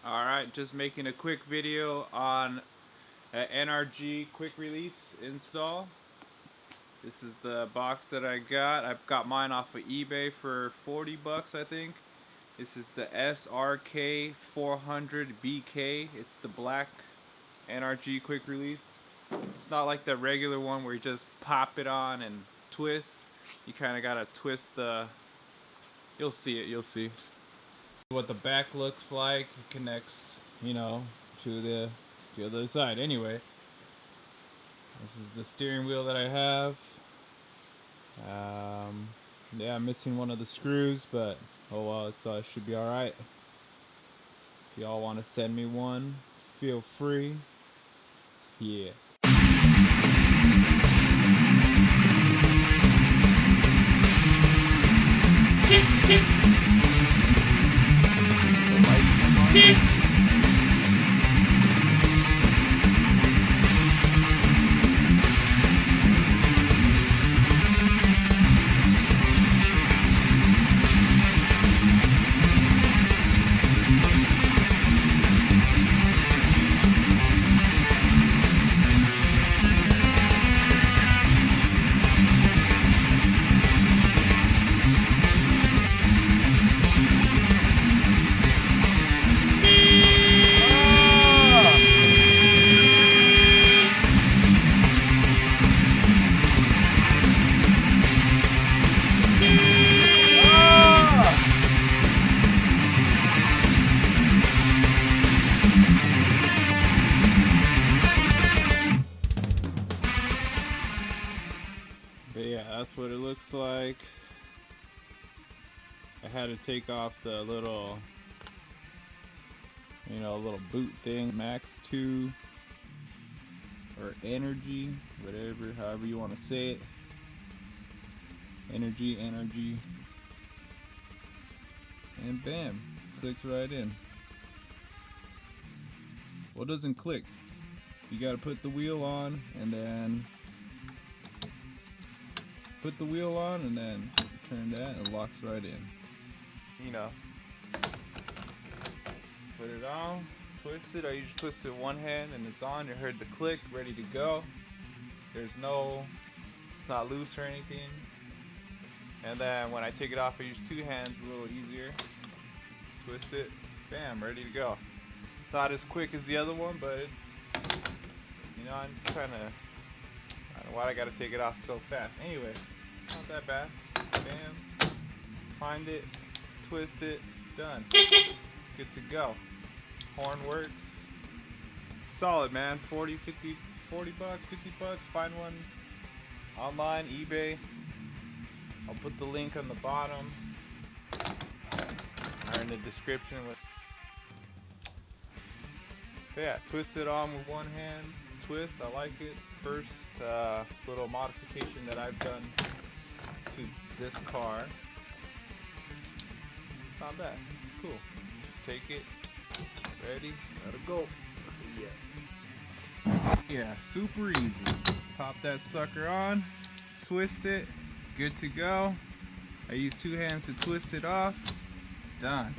Alright, just making a quick video on an NRG Quick Release install. This is the box that I got. I've got mine off of eBay for 40 bucks, I think. This is the SRK 400BK. It's the black NRG Quick Release. It's not like the regular one where you just pop it on and twist. You kind of gotta twist the... You'll see it, you'll see what the back looks like. It connects, you know, to the other side. Anyway, this is the steering wheel that I have. Yeah, I'm missing one of the screws, but oh well, so it should be alright. If y'all want to send me one, feel free. Yeah. But yeah, that's what it looks like. I had to take off the little, you know, little boot thing, Max 2 or NRG, whatever, however you want to say it. NRG, and bam, clicks right in. Well, it doesn't click. You gotta put the wheel on and then put the wheel on and then turn that and it locks right in. You know, put it on, twist it. I usually twist it one hand and it's on. You heard the click, ready to go. There's no, it's not loose or anything. And then when I take it off, I use two hands, a little easier. Twist it, bam, ready to go. It's not as quick as the other one, but it's, you know, I'm kind of, I don't know why I gotta take it off so fast. Anyway, not that bad. Bam, find it, twist it, done. Good to go. Horn works. Solid, man. 40 bucks, 50 bucks. Find one online, eBay. I'll put the link on the bottom or in the description. But yeah, twist it on with one hand. Twist, I like it. First little modification that I've done to this car. It's not bad. It's cool. Just take it. Ready? Let it go. See ya. Yeah, super easy. Pop that sucker on. Twist it. Good to go. I use two hands to twist it off. Done.